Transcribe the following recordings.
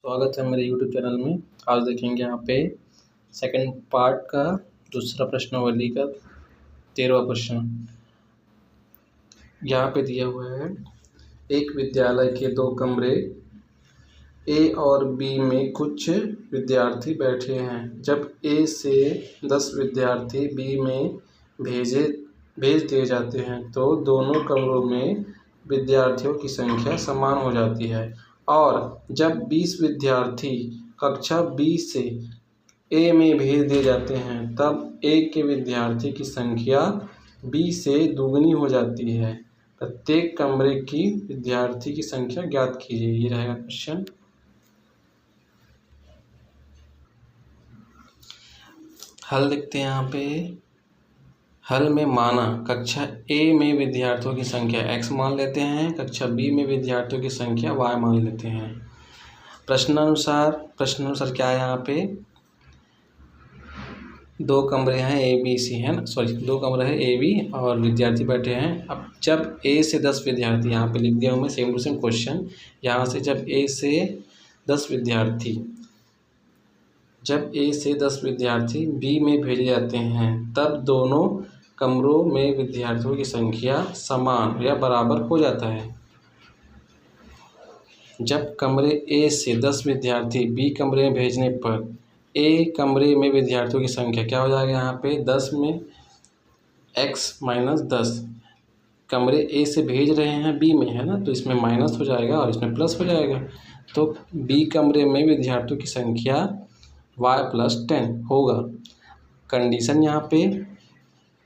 स्वागत है मेरे YouTube चैनल में। आज देखेंगे यहाँ पे सेकंड पार्ट का दूसरा प्रश्नावली का 13वां प्रश्न। यहाँ पे दिया हुआ है, एक विद्यालय के 2 कमरे ए और बी में कुछ विद्यार्थी बैठे हैं। जब ए से 10 विद्यार्थी बी में भेज दिए जाते हैं तो दोनों कमरों में विद्यार्थियों की संख्या समान हो जाती है। और जब 20 विद्यार्थी कक्षा बी से ए में भेज दिए जाते हैं तब ए के विद्यार्थी की संख्या बी से दुगनी हो जाती है। प्रत्येक कमरे की विद्यार्थी की संख्या ज्ञात कीजिए। ये रहेगा क्वेश्चन। हल देखते हैं यहाँ पे। हल में माना कक्षा ए में विद्यार्थियों की संख्या x मान लेते हैं, कक्षा बी में विद्यार्थियों की संख्या y मान लेते हैं। प्रश्नानुसार क्या है यहाँ पे, 2 कमरे हैं ए बी सी है ना, 2 कमरे हैं ए बी और विद्यार्थी बैठे हैं। अब जब ए से 10 विद्यार्थी, यहाँ पे लिख दिया हूँ मैं सेम टू सेम क्वेश्चन। यहाँ से जब ए से 10 विद्यार्थी बी में भेजे जाते हैं तब दोनों कमरों में विद्यार्थियों की संख्या समान या बराबर हो जाता है। जब कमरे ए से 10 विद्यार्थी बी कमरे में भेजने पर ए कमरे में विद्यार्थियों की संख्या क्या हो जाएगा, यहाँ पे 10 में x माइनस 10। कमरे ए से भेज रहे हैं बी में है ना, तो इसमें माइनस हो जाएगा और इसमें प्लस हो जाएगा। तो बी कमरे में विद्यार्थियों की संख्या y प्लस 10 होगा। कंडीशन यहाँ पे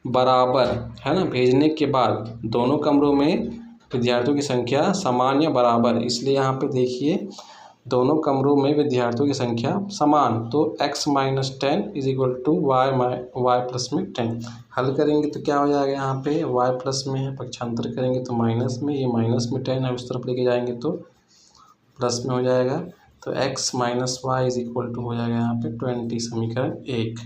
बराबर है ना, भेजने के बाद दोनों कमरों में विद्यार्थियों की संख्या समान या बराबर, इसलिए यहाँ पे देखिए दोनों कमरों में विद्यार्थियों की संख्या समान, तो x minus 10 is equal to y plus में 10। हल करेंगे तो क्या हो जाएगा, यहाँ पे y प्लस में है, पक्षांतर करेंगे तो माइनस में, ये माइनस में 10 है, उस तरफ लेके जाएंगे तो प्लस में हो जाएगा। तो x minus Y is equal to हो जाएगा यहाँ पे 20, समीकरण 1।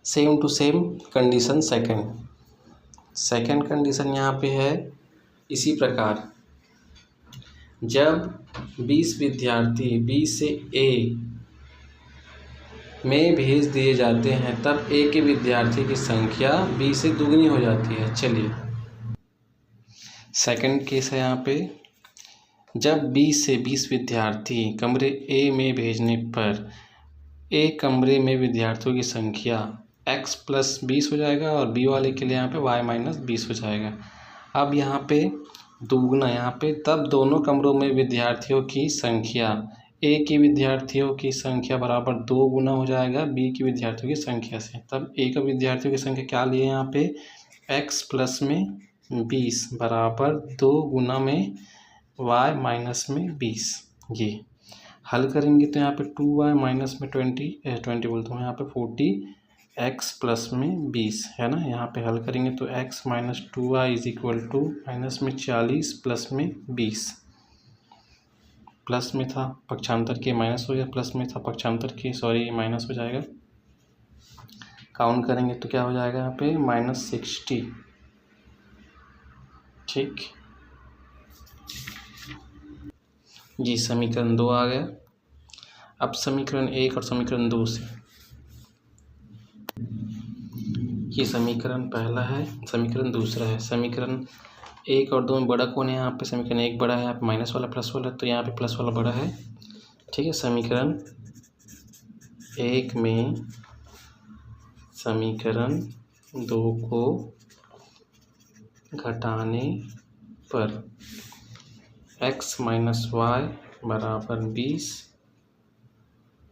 Same to same condition second condition यहाँ पे है इसी प्रकार। जब 20 विद्यार्थी बी से ए में भेज दिए जाते हैं तब ए के विद्यार्थी की संख्या बी से दुगनी हो जाती है। चलिए सेकंड केस है यहाँ पे। जब 20 से 20 विद्यार्थी कमरे ए में भेजने पर ए कमरे में विद्यार्थियों की संख्या x प्लस 20 हो जाएगा और बी वाले के लिए यहाँ पे y माइनस 20 हो जाएगा। अब यहाँ पे दुगना, यहाँ पे तब दोनों कमरों में विद्यार्थियों की संख्या ए की विद्यार्थियों की संख्या बराबर 2 गुना हो जाएगा बी की विद्यार्थियों की संख्या से। तब ए का विद्यार्थियों की संख्या क्या लिए यहाँ पे, x प्लस में 20 बराबर 2 गुना में y माइनस में 20। ये हल करेंगे तो यहाँ पे 2y माइनस में 20 बोलता हूँ, यहाँ पे 40x प्लस में 20 है ना। यहाँ पे हल करेंगे तो x minus 2y is equal to minus में 40 प्लस में 20। प्लस में था पक्षांतर के माइनस हो गया, प्लस में था पक्षांतर के सॉरी माइनस हो जाएगा। काउंट करेंगे तो क्या हो जाएगा यहाँ पे -60। ठीक जी, समीकरण 2 आ गया। अब समीकरण 1 और समीकरण 2 से, ये समीकरण पहला है, समीकरण दूसरा है। समीकरण 1 और 2 में बड़ा कौन है, यहाँ पे समीकरण 1 बड़ा है, यहाँ पे माइनस वाला प्लस वाला, तो यहाँ पे प्लस वाला बड़ा है। ठीक है, समीकरण 1 में समीकरण 2 को घटाने पर x माइनस वाई बराबर 20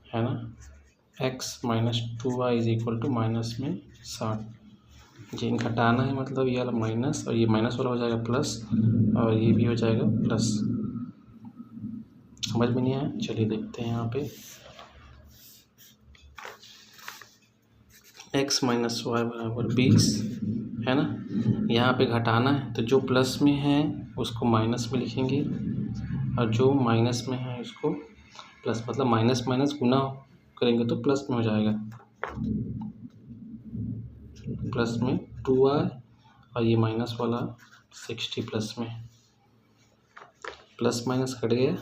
है ना, x minus 2y is equal to minus में 60। जी घटाना है मतलब ये वाला माइनस और ये माइनस वाला हो जाएगा प्लस और ये भी हो जाएगा प्लस। समझ में नहीं आया, चलिए देखते हैं यहाँ पे। x माइनस वाई बराबर 20 है ना, यहाँ पे घटाना है तो जो प्लस में है उसको माइनस में लिखेंगे और जो माइनस में है उसको प्लस, मतलब माइनस माइनस गुना करेंगे तो प्लस में हो जाएगा, प्लस में 2y और ये माइनस वाला 60 प्लस में, प्लस माइनस कट गया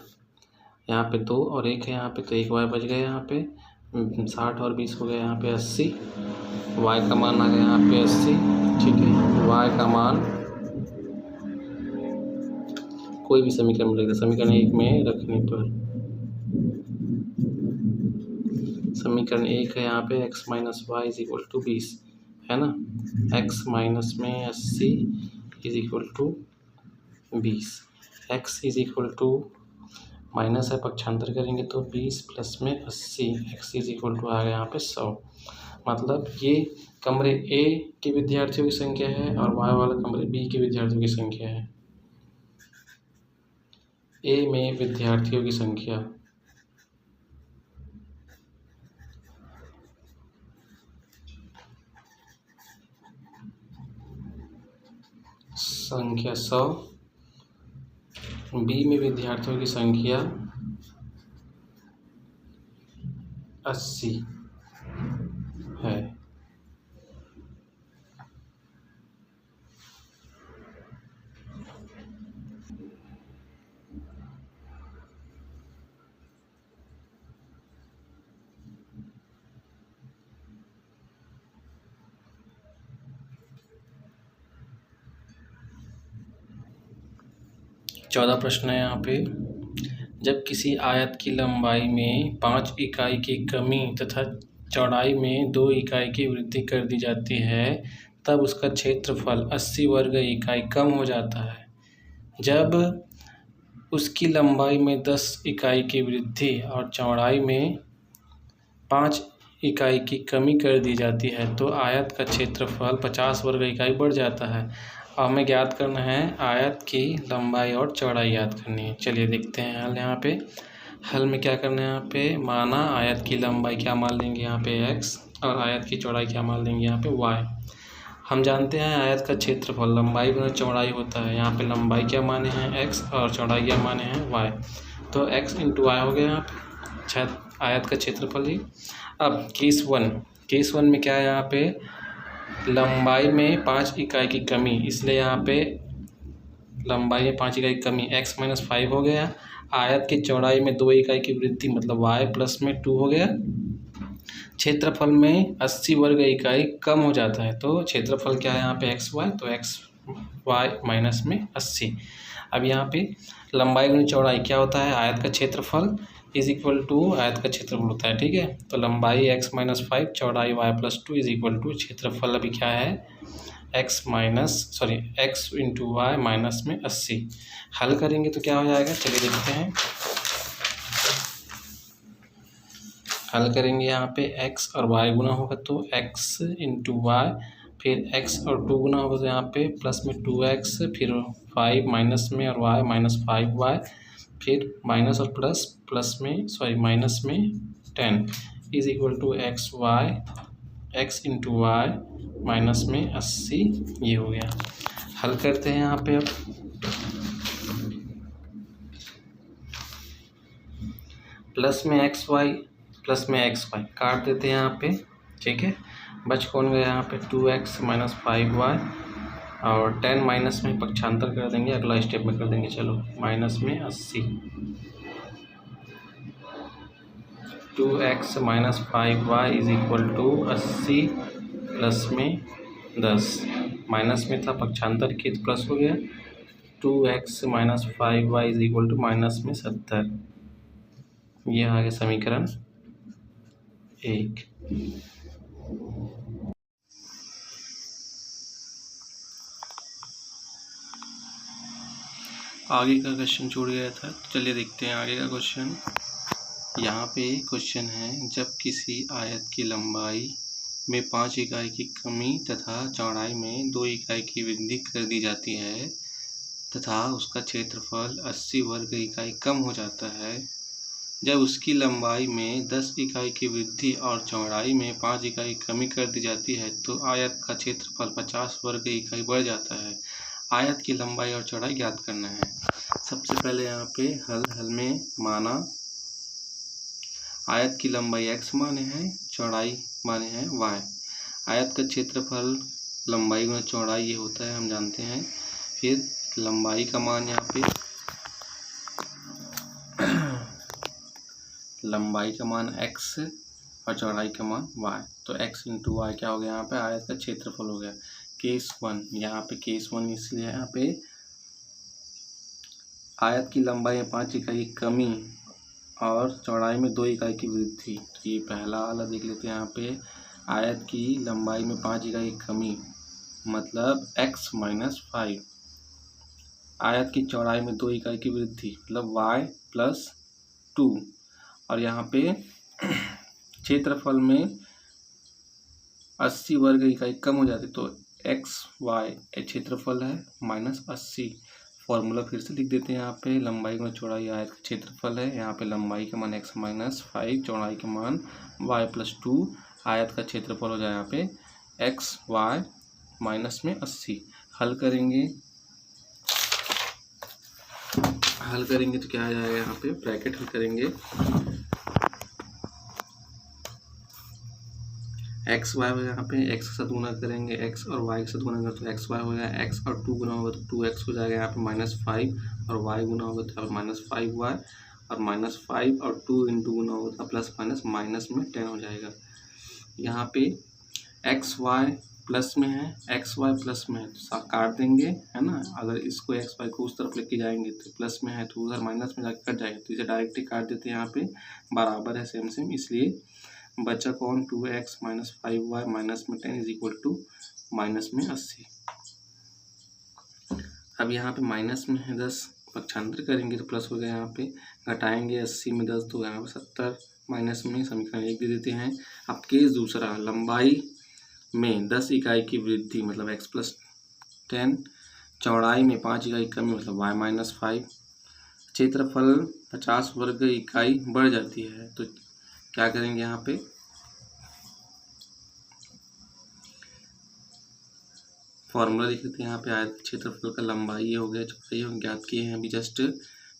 यहाँ पे 2 और 1 है यहाँ पे, तो 1 y बच गया यहाँ पे। 60 और 20 हो गया यहाँ पे 80। y का मान आ गया यहाँ पे 80। ठीक है, y का मान कोई भी समीकरण में लिख दे, समीकरण 1 में रखने पर समीकरण 1 है यहाँ पे x minus Y is equal to 20 है ना। x माइनस में 80 is equal to 20। x is equal to minus है, पक्षांतर करेंगे तो 20 प्लस में 80, x इज इक्वल टू आ गया यहाँ पे 100। मतलब ये कमरे ए के विद्यार्थियों की संख्या है और y वाला कमरे बी के विद्यार्थियों की संख्या है। ए में विद्यार्थियों की संख्या संख्या 100, बी में विद्यार्थियों की संख्या 80 है। चौदह प्रश्न है यहाँ पे। जब किसी आयत की लंबाई में 5 इकाई की कमी तथा चौड़ाई में 2 इकाई की वृद्धि कर दी जाती है, तब उसका क्षेत्रफल 80 वर्ग इकाई कम हो जाता है। जब उसकी लंबाई में 10 इकाई की वृद्धि और चौड़ाई में 5 इकाई की कमी कर दी जाती है तो आयत का क्षेत्रफल 50 वर्ग इकाई बढ़ जाता है। अब हमें ज्ञात करना है आयत की लंबाई और चौड़ाई ज्ञात करनी है। चलिए देखते हैं हल। यहाँ पे हल में क्या करना है, यहाँ पे माना आयत की लंबाई क्या मान लेंगे यहाँ पे x और आयत की चौड़ाई क्या मान लेंगे यहाँ पे y। हम जानते हैं आयत का क्षेत्रफल लंबाई गुना चौड़ाई होता है। यहाँ पे लंबाई क्या माने हैं x और चौड़ाई क्या माने हैं y, तो x इंटू वाई हो गया यहाँ पे आयत का क्षेत्रफल ही। अब केस वन में क्या है, यहाँ पे लंबाई में 5 इकाई की कमी, इसलिए यहाँ पे लंबाई में 5 इकाई की कमी x माइनस 5 हो गया। आयत की चौड़ाई में 2 इकाई की वृद्धि मतलब y प्लस में 2 हो गया। क्षेत्रफल में 80 वर्ग इकाई कम हो जाता है, तो क्षेत्रफल क्या है यहाँ पे x y, तो x y माइनस में 80। अब यहाँ पे लंबाई गुनी चौड़ाई क्या होता है, आयत का क्षेत्रफल इज इक्वल टू आयत का क्षेत्रफल होता है। ठीक है, तो लंबाई x माइनस 5 चौड़ाई y plus 2 is equal to क्षेत्रफल अभी क्या है x इंटू वाई माइनस में 80। हल करेंगे तो क्या हो जाएगा, चलिए देखते हैं। हल करेंगे यहाँ पे x और y गुना होगा तो x इंटू वाई, फिर x और 2 गुना होगा तो यहाँ पे प्लस में 2x, फिर 5 माइनस में और y माइनस 5y, फिर माइनस और प्लस में माइनस में 10 is equal to x into Y minus में 80, ये हो गया। हल करते हैं यहाँ पे। अब प्लस में एक्स वाई काट देते हैं यहाँ पे। ठीक है, बच कौन गया यहाँ पे 2x माइनस 5y और 10 माइनस में पक्षांतर कर देंगे, अगला स्टेप में कर देंगे। चलो माइनस में 80, 2x minus 5y is equal to 80 plus में 10, माइनस में था पक्षांतर की तो प्लस हो गया। 2x minus 5y is equal to minus में 70। ये आ गया समीकरण 1। आगे का क्वेश्चन छूट गया था, चलिए देखते हैं आगे का क्वेश्चन। यहाँ पे क्वेश्चन है, जब किसी आयत की लंबाई में 5 इकाई की कमी तथा चौड़ाई में 2 इकाई की वृद्धि कर दी जाती है तथा उसका क्षेत्रफल 80 वर्ग इकाई कम हो जाता है। जब उसकी लंबाई में 10 इकाई की वृद्धि और चौड़ाई में 5 इकाई कमी कर दी जाती है तो आयत का क्षेत्रफल 50 वर्ग इकाई बढ़ जाता है। आयत की लंबाई और चौड़ाई ज्ञात करना है। सबसे पहले यहाँ पे हल में माना आयत की लंबाई x माने हैं, चौड़ाई माने हैं y। आयत का क्षेत्रफल लंबाई गुना चौड़ाई ये होता है, हम जानते हैं। फिर लंबाई का मान यहाँ पे लंबाई का मान x और चौड़ाई का मान y। तो x इंटू वाई क्या हो गया यहाँ पे, आयत का क्षेत्रफल हो गया। केस 1, यहाँ पे केस 1 इसलिए यहाँ पे आयत की लंबाई में 5 इकाई कमी और चौड़ाई में 2 इकाई की वृद्धि। तो ये पहला वाला देख लेते हैं। यहाँ पे आयत की लंबाई में 5 इकाई कमी मतलब x माइनस 5, आयत की चौड़ाई में 2 इकाई की वृद्धि मतलब y प्लस 2, और यहाँ पे क्षेत्रफल में 80 वर्ग इकाई कम हो जाती तो एक्स वाई क्षेत्रफल है माइनस 80। फॉर्मूला फिर से लिख देते हैं। यहाँ पे लंबाई गुणा चौड़ाई आयत का क्षेत्रफल है। यहाँ पे लंबाई का मान x माइनस 5, चौड़ाई का मान y प्लस 2, आयत का क्षेत्रफल हो जाए यहाँ पे एक्स वाई माइनस में 80। हल करेंगे तो क्या आ जाएगा, यहाँ पे ब्रैकेट हल करेंगे एक्स वाई हो गया। यहाँ पे एक्स के साथ गुना करेंगे, एक्स और वाई के साथ गुना करें तो एक्स वाई हो गया। एक्स और 2 गुना होगा तो 2x हो जाएगा। यहाँ पे -5 और वाई गुना होगा तो यहाँ पे -5y, और -5 और 2 इंटू गुना होगा तो प्लस माइनस में 10 हो जाएगा। यहाँ पे एक्स वाई प्लस में है, एक्स वाई प्लस में है तो काट देंगे, है ना। अगर इसको एक्स वाई को उस तरफ लेके जाएंगे तो प्लस में है तो उधर माइनस में जाकर कट जाएगा, तो इसे डायरेक्ट ही काट देते हैं। यहाँ पे बराबर है सेम सेम, इसलिए बचा कौन 2x माइनस 5y माइनस में 10 इज इक्वल टू माइनस में 80। अब यहाँ पे माइनस में है 10, पक्षांतर करेंगे तो प्लस हो गया। यहाँ पे घटाएंगे 80 में 10 तो यहाँ पे 70, माइनस में समीकरण 1 दे देते हैं। अब केस दूसरा, लंबाई में 10 इकाई की वृद्धि मतलब x प्लस 10, चौड़ाई में 5 इकाई कमी मतलब y माइनस 5, क्षेत्रफल 50 वर्ग इकाई बढ़ जाती है। तो क्या करेंगे, यहाँ पे फॉर्मूला लिख लेते हैं। यहाँ पे आयत क्षेत्रफल का लंबाई ये हो गया, चौड़ाई हम ज्ञात किए हैं अभी जस्ट।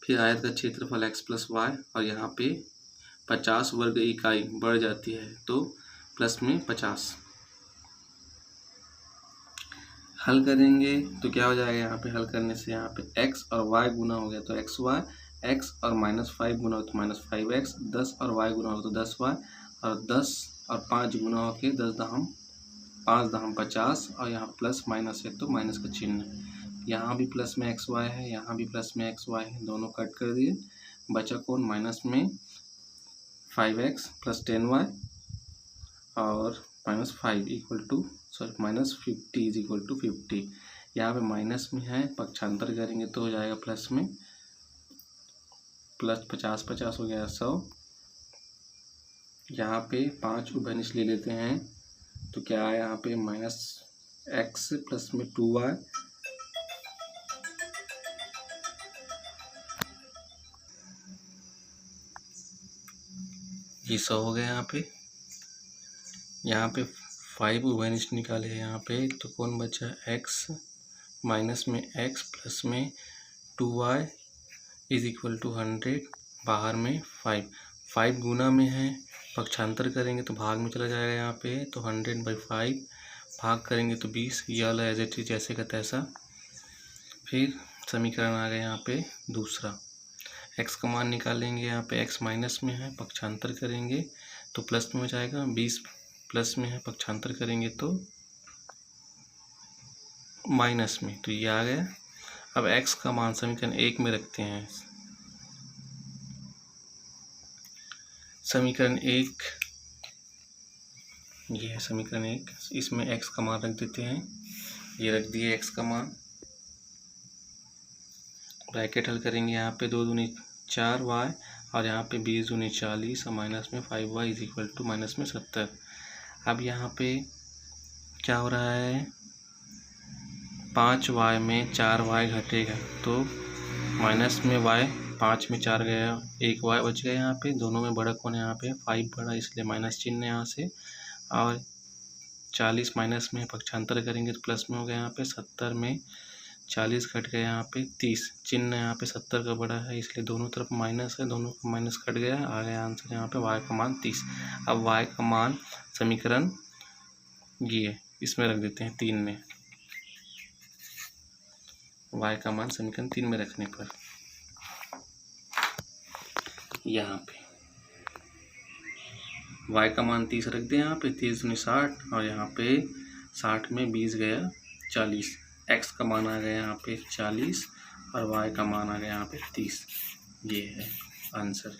फिर आयत का क्षेत्रफल x प्लस वाई, और यहाँ पे 50 वर्ग इकाई बढ़ जाती है तो प्लस में 50। हल करेंगे तो क्या हो जाएगा, यहाँ पे हल करने से यहाँ पे x और y गुना हो गया तो एक्स वाई, x और -5 गुना हो तो -5x, 10 और y गुना हो तो 10y, और 10 और 5 गुना हो के 10 दहम 5 दहम 50, और यहाँ प्लस माइनस है तो माइनस का चिन्ह। यहाँ भी प्लस में एक्स वाई है, यहाँ भी प्लस में एक्स वाई है, दोनों कट कर दिए। बचा कौन, माइनस में 5x प्लस 10y और -5 equal to -50 is equal to 50। यहाँ पे माइनस में है, पक्षांतर करेंगे तो हो जाएगा प्लस में, प्लस 50 हो गया 100। यहाँ पे 5 उभयनिष्ठ ले लेते हैं तो क्या है, यहाँ पे -x प्लस में 2y ये 100 हो गया। यहाँ पे 5 उभयनिष्ठ निकाले हैं यहाँ पे, तो कौन बचा, x माइनस में x प्लस में 2y इज इक्वल टू 100, बाहर में 5 गुना में है, पक्षांतर करेंगे तो भाग में चला जाएगा। यहाँ पे तो 100/5 भाग करेंगे तो 20, ये वाला एज इट इज जैसे का तैसा। फिर समीकरण आ गया यहाँ पे दूसरा, x का मान निकालेंगे। यहाँ पे x माइनस में है, पक्षांतर करेंगे तो प्लस में हो जाएगा, 20 प्लस में है, पक्षांतर करेंगे तो माइनस में, तो ये आ गया। अब x का मान समीकरण 1 में रखते हैं। समीकरण 1 ये है, समीकरण 1, इसमें x का मान रख देते हैं। ये रख दिए x का मान, ब्रैकेट हल करेंगे। यहाँ पे 2 दूनी 4y और यहाँ पे 20 दूनी 40 और माइनस में 5y is equal to minus में 70। अब यहाँ पे क्या हो रहा है, 5y में 4y घटेगा तो माइनस में y, 5 में 4 गया, 1 y बच गया। यहाँ पे दोनों में बड़ा कौन है, यहाँ पे 5 बड़ा, इसलिए माइनस चिन्ह यहाँ से, और 40 माइनस में पक्षांतर करेंगे तो प्लस में हो गया। यहाँ पे 70 में 40 घट गया, यहाँ पे 30, चिन्ह यहाँ पे 70 का बड़ा है, इसलिए दोनों तरफ माइनस है, दोनों का माइनस कट गया, आ गया आंसर यहाँ पे y का मान 30। अब y का मान समीकरण ये इसमें रख देते हैं 3 में, y का मान समीकरण 3 में रखने पर यहाँ पे y का मान 30 रख दें यहाँ पे, 30 दूनी 60 और यहाँ पे 60 में 20 गया 40, x का मान आ गया यहाँ पे 40 और y का मान आ गया यहाँ पे 30। ये है आंसर।